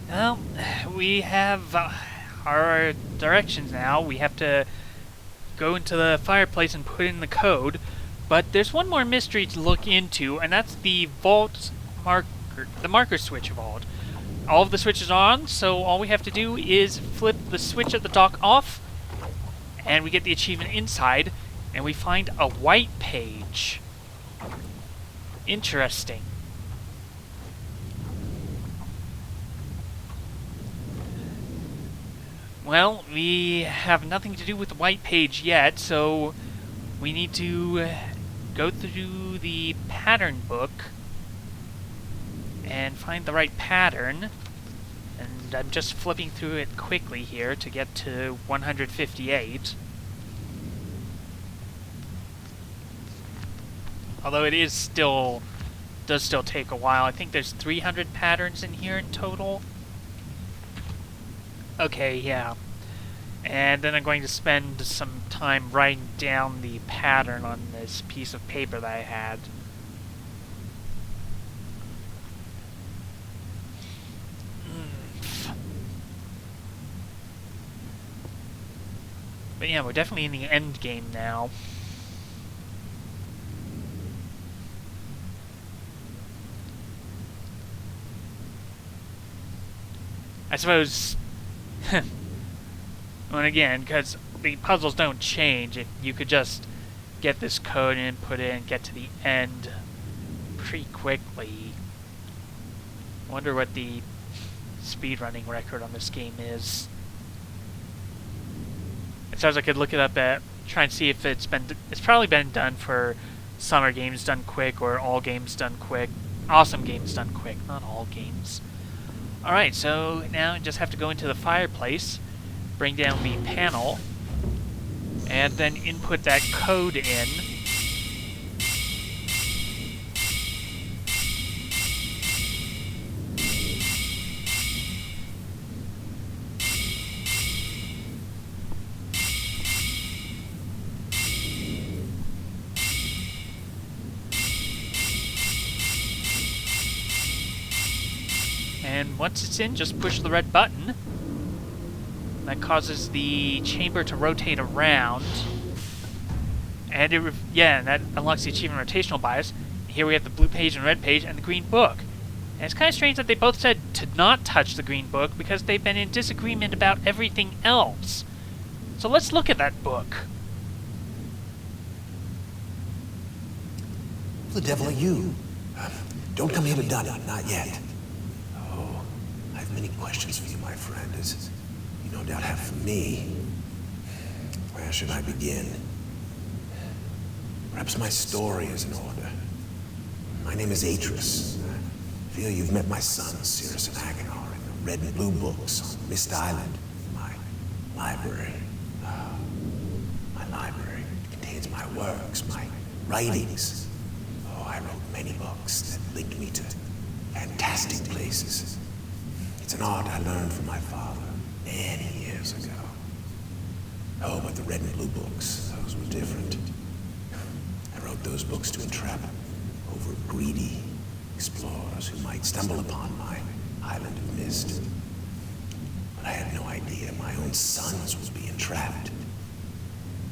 Well, we have our directions now. We have to go into the fireplace and put in the code. But there's one more mystery to look into, and that's the vault marker, the marker switch vault. All of the switches are on, so all we have to do is flip the switch at the dock off, and we get the achievement inside, and we find a white page. Interesting. Well, we have nothing to do with the white page yet, so we need to go through the pattern book and find the right pattern. And I'm just flipping through it quickly here to get to 158. Although it is still does still take a while. I think there's 300 patterns in here in total. Okay, yeah. And then I'm going to spend some time writing down the pattern on this piece of paper that I had. But yeah, we're definitely in the end game now. I suppose, and again, because the puzzles don't change, if you could just get this code and put it and get to the end pretty quickly. I wonder what the speedrunning record on this game is. It sounds like I could look it up at, try and see if it's probably been done for summer games done quick or all games done quick. Awesome games done quick, not all games. Alright, so now I just have to go into the fireplace, bring down the panel, and then input that code in. And once it's in, just push the red button. That causes the chamber to rotate around. And that unlocks the achievement rotational bias. Here we have the blue page and red page and the green book. And it's kind of strange that they both said to not touch the green book because they've been in disagreement about everything else. So let's look at that book. Who the devil are you? Don't come here to Dunny, not yet. I have many questions for you, my friend, as you no doubt have for me. Where should I begin? Perhaps my story is in order. My name is Ages. I feel you've met my sons, Cyan and Agenar, in the red and blue books on Myst Island. My library. My library contains my works, my writings. I wrote many books that linked me to fantastic places. It's an art I learned from my father many years ago. Oh, but the red and blue books, those were different. I wrote those books to entrap over greedy explorers who might stumble upon my island of Myst. But I had no idea my own sons would be entrapped.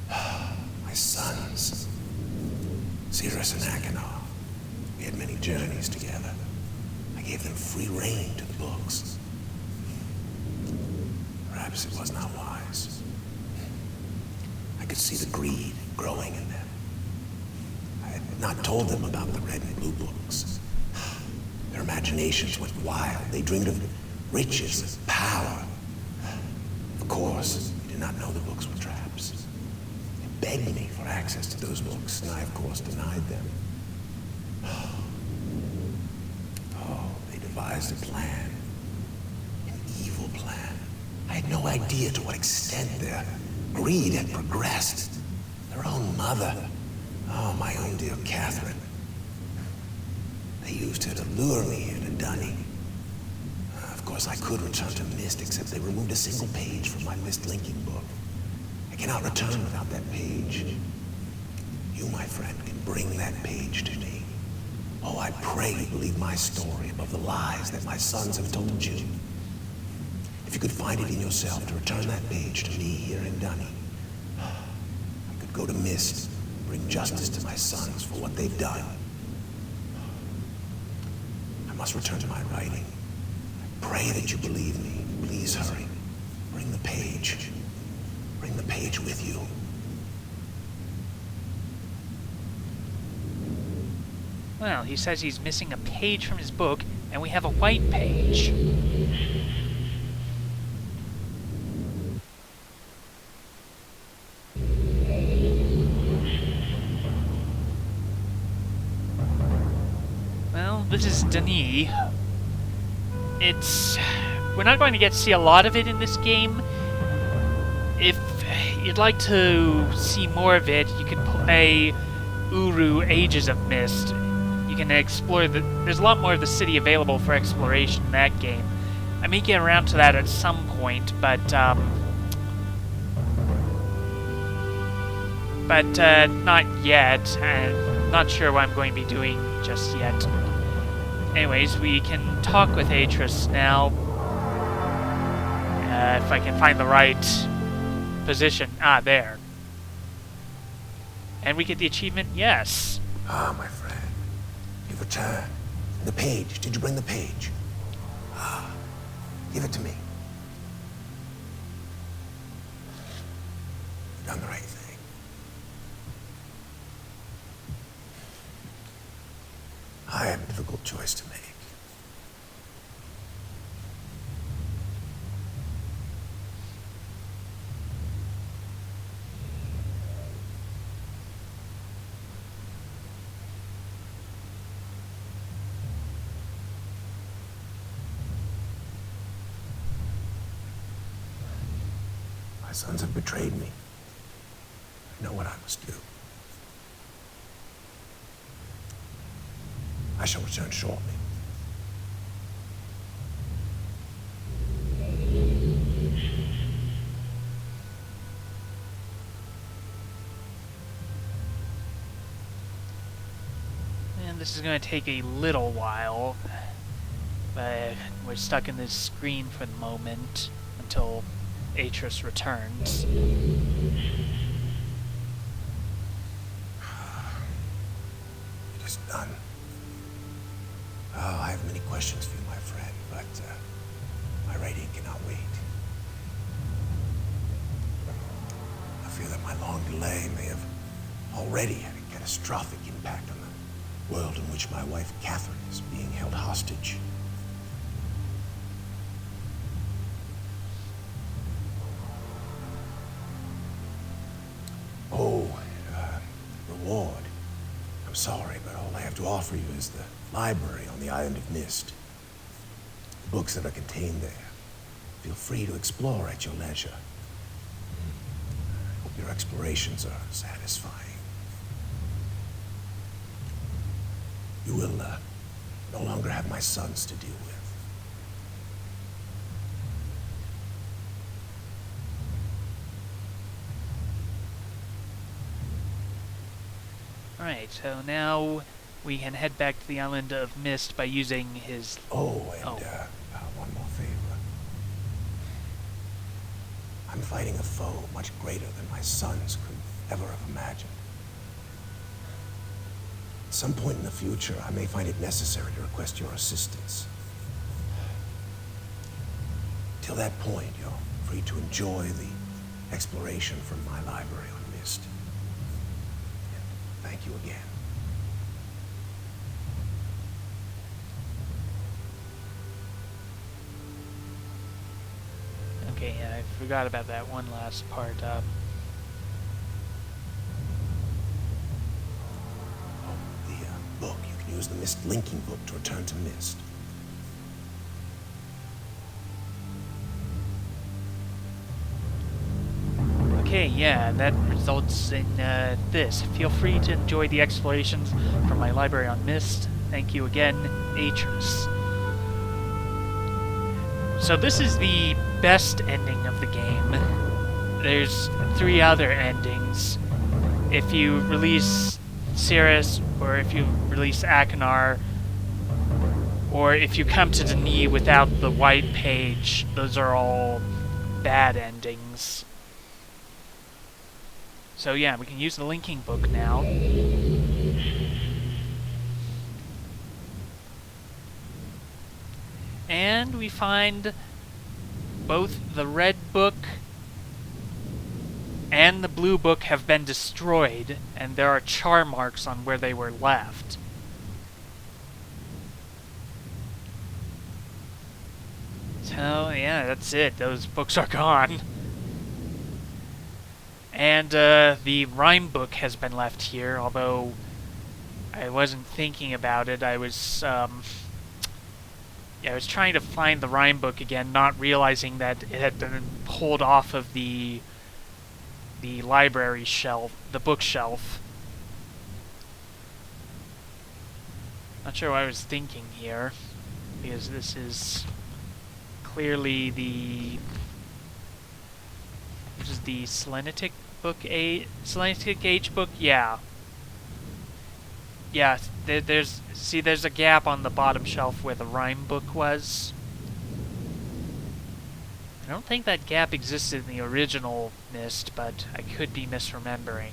My sons. Cyan and Agenar. We had many journeys together. I gave them free rein to the books. Perhaps it was not wise. I could see the greed growing in them. I had not told them about the red and blue books. Their imaginations went wild. They dreamed of riches and power. Of course, they did not know the books were traps. They begged me for access to those books, and I, of course, denied them. Oh, they devised a plan. An evil plan. I had no idea to what extent their greed had progressed. Their own mother. Oh, my own dear Catherine. They used her to lure me here to Dunny. Of course, I could return to Myst, except they removed a single page from my Myst linking book. I cannot return without that page. You, my friend, can bring that page to me. Oh, I pray you believe my story above the lies that my sons have told you. If you could find it in yourself to return that page to me here in Dunny, I could go to Myst and bring justice to my sons for what they've done. I must return to my writing. I pray that you believe me. Please hurry. Bring the page. Bring the page with you. Well, he says he's missing a page from his book, and we have a white page. Well, this is Denis. We're not going to get to see a lot of it in this game. If you'd like to see more of it, you can play Uru Ages of Myst. You can explore there's a lot more of the city available for exploration in that game. I may get around to that at some point, but not yet. I'm not sure what I'm going to be doing just yet. Anyways, we can talk with Ages now. If I can find the right position. Ah, there. And we get the achievement, yes. Ah, my friend. You've returned. The page. Did you bring the page? Ah, give it to me. You've done the right thing. I have a difficult choice to make. My sons have betrayed me. I know what I must do. I shall return shortly. And this is going to take a little while. But we're stuck in this screen for the moment until Ages returns. It is done. Oh, I have many questions for you, my friend, but my writing cannot wait. I fear that my long delay may have already had a catastrophic impact on the world in which my wife, Catherine, is being held hostage. Oh, reward. I'm sorry, but all I have to offer you is the library on the island of Myst. The books that are contained there. Feel free to explore at your leisure. I hope your explorations are satisfying. You will no longer have my sons to deal with. Alright, so now we can head back to the island of Myst by using his... One more favor. I'm fighting a foe much greater than my sons could ever have imagined. At some point in the future, I may find it necessary to request your assistance. Till that point, you're free to enjoy the exploration from my library on Myst. Thank you again. Okay, I forgot about that one last part. The book. You can use the Myst linking book to return to Myst. Okay, yeah, that results in this. Feel free to enjoy the explorations from my library on Myst. Thank you again, Ages. So this is the best ending of the game. there's 3 other endings. If you release Cirrus, or if you release Akinar, or if you come to the knee without the white page, those are all bad endings. So yeah, we can use the linking book now. And we find both the red book and the blue book have been destroyed, and there are char marks on where they were left. So yeah, that's it. Those books are gone. And the Rime book has been left here, although I wasn't thinking about it. I was trying to find the Rime book again, not realizing that it had been pulled off of the library shelf, the bookshelf. Not sure what I was thinking here, because this is clearly the Selenitic book, Selenitic Age book. Yeah. Yeah, there's a gap on the bottom shelf where the Rime book was. I don't think that gap existed in the original Myst, but I could be misremembering.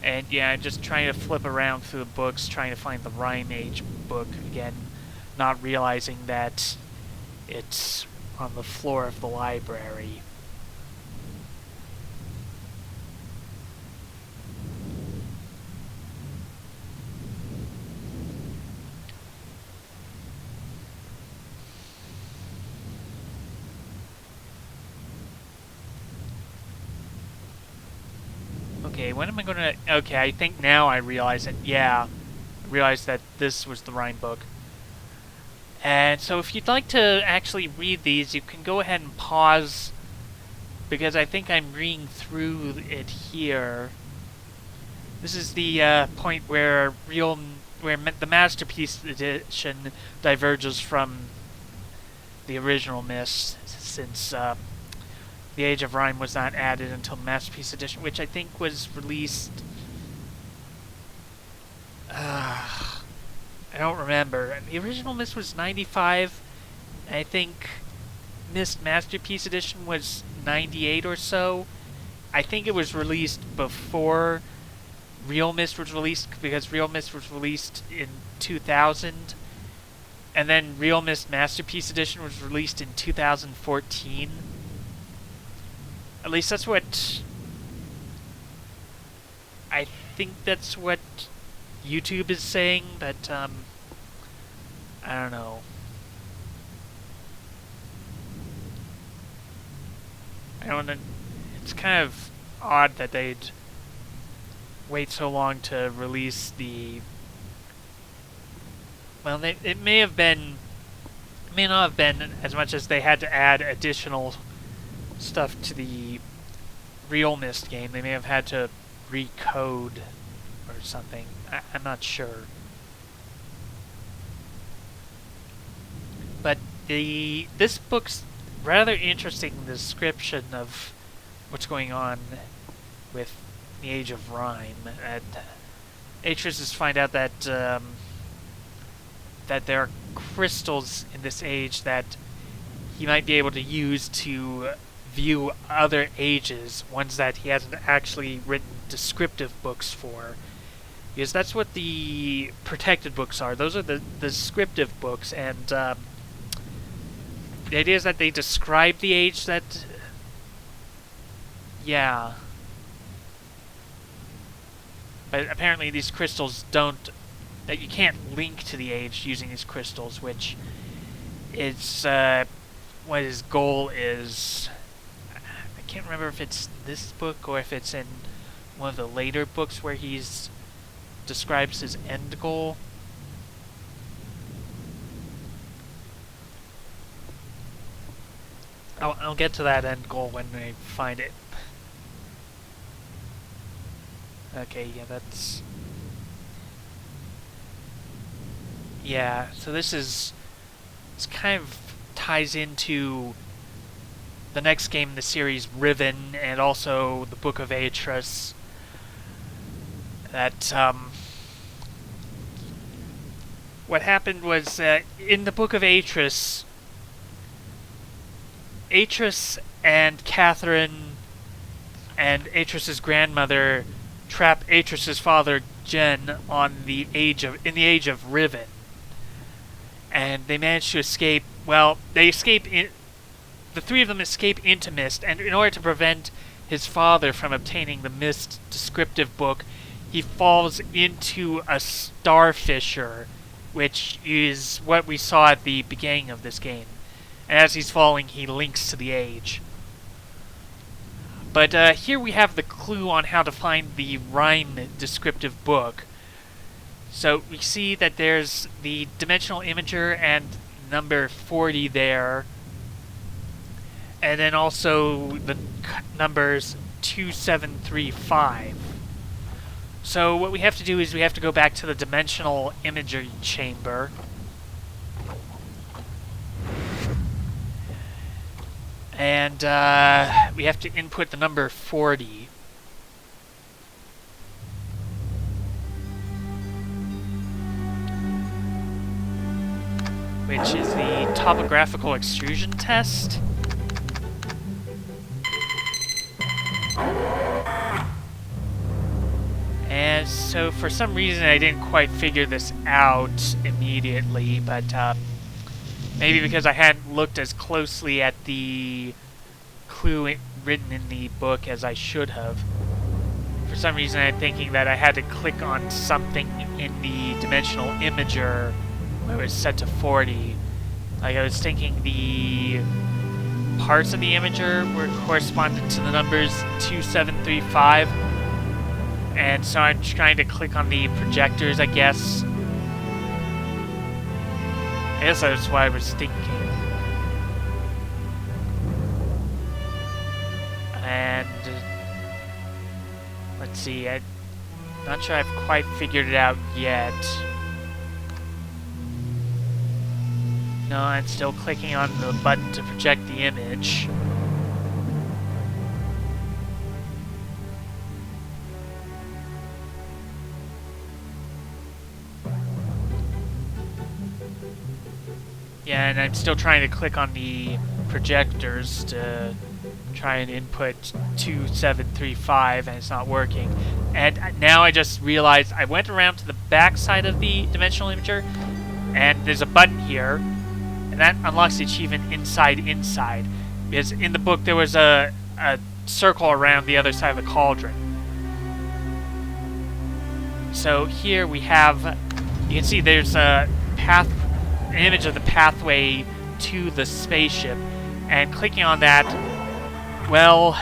And yeah, I'm just trying to flip around through the books, trying to find the Rime Age book again, not realizing that it's on the floor of the library. Okay, when am I gonna... Okay, I think now I realize it. Yeah, I realized that this was the Rime book. And so if you'd like to actually read these, you can go ahead and pause, because I think I'm reading through it here. This is the point where the Masterpiece Edition diverges from the original Myst, since the Age of Rime was not added until Masterpiece Edition, which I think was released... I don't remember. The original Myst was 95. I think Myst Masterpiece Edition was 98 or so. I think it was released before realMyst was released, because realMyst was released in 2000. And then realMyst Masterpiece Edition was released in 2014. At least that's what... I think that's what YouTube is saying, but, I don't know. I don't know. It's kind of odd that they'd wait so long to release the... Well, it may have been... It may not have been as much as they had to add additional stuff to the realMyst game. They may have had to recode or something. I'm not sure. But this book's rather interesting description of what's going on with the Age of Rime. And Ages find out that that there are crystals in this age that he might be able to use to view other ages, ones that he hasn't actually written descriptive books for. Because that's what the protected books are. Those are the descriptive books, and the idea is that they describe the age that... Yeah. But apparently these crystals don't... That you can't link to the age using these crystals, which is what his goal is. I can't remember if it's this book or if it's in one of the later books where he's describes his end goal. I'll get to that end goal when I find it. Okay, yeah, that's... Yeah, so this kind of ties into the next game in the series, Riven, and also the Book of Ages. That what happened was in the Book of Ages, Atreus and Catherine and Atreus's grandmother trap Atreus's father Jen on the age of Riven, and they managed to escape. Well, they escape. The three of them escape into Myst, and in order to prevent his father from obtaining the Myst descriptive book, he falls into a starfisher, which is what we saw at the beginning of this game. And as he's falling, he links to the age. But here we have the clue on how to find the Rime descriptive book. So we see that there's the dimensional imager and number 40 there. And then also the numbers 2735. So what we have to do is we have to go back to the dimensional imagery chamber. And we have to input the number 40. Which is the topographical extrusion test. And so for some reason I didn't quite figure this out immediately, but maybe because I hadn't looked as closely at the clue written in the book as I should have. For some reason I'm thinking that I had to click on something in the dimensional imager when it was set to 40. Like I was thinking the parts of the imager were corresponding to the numbers 2735. And so I'm trying to click on the projectors, I guess. I guess that's what I was thinking. And let's see, I'm not sure I've quite figured it out yet. No, I'm still clicking on the button to project the image. Yeah, and I'm still trying to click on the projectors to try and input 2735, and it's not working. And now I just realized I went around to the back side of the dimensional imager, and there's a button here, and that unlocks the achievement inside. Because in the book there was a circle around the other side of the cauldron. So here we have, you can see there's a path, an image of the pathway to the spaceship, and clicking on that, well,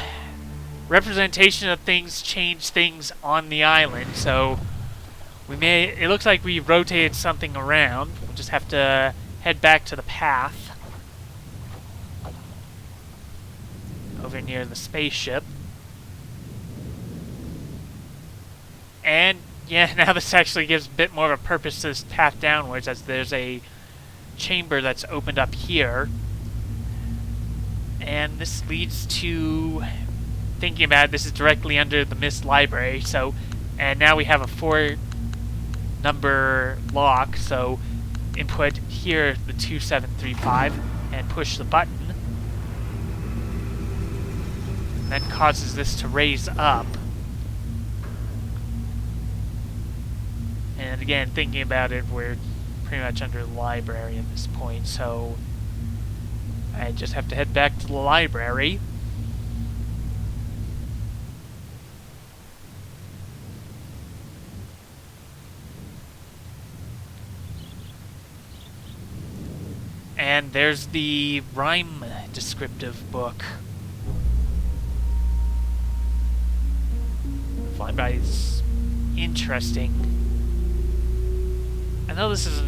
representation of things change things on the island, so it looks like we rotated something around. We'll just have to head back to the path over near the spaceship. And yeah, now this actually gives a bit more of a purpose to this path downwards, as there's a chamber that's opened up here, and this leads to, thinking about it, this is directly under the Myst library. So, and now we have a 4-number lock, so input here the 2735 and push the button, and that causes this to raise up. And again, thinking about it, we're pretty much under the library at this point, so I just have to head back to the library. And there's the Rime descriptive book. Flyby is interesting. I know this is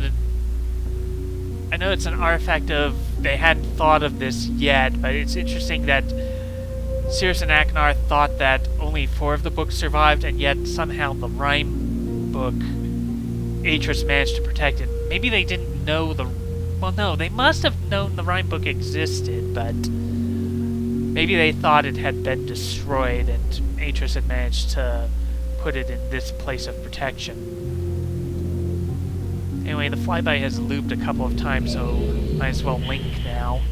I know it's an artifact of, they hadn't thought of this yet, but it's interesting that Sirius and Akinar thought that only 4 of the books survived, and yet somehow the Rime book, Atreus managed to protect it. Maybe they didn't know well, no, they must have known the Rime book existed, but Maybe they thought it had been destroyed and Atris had managed to put it in this place of protection. Anyway, the flyby has looped a couple of times, so might as well link now.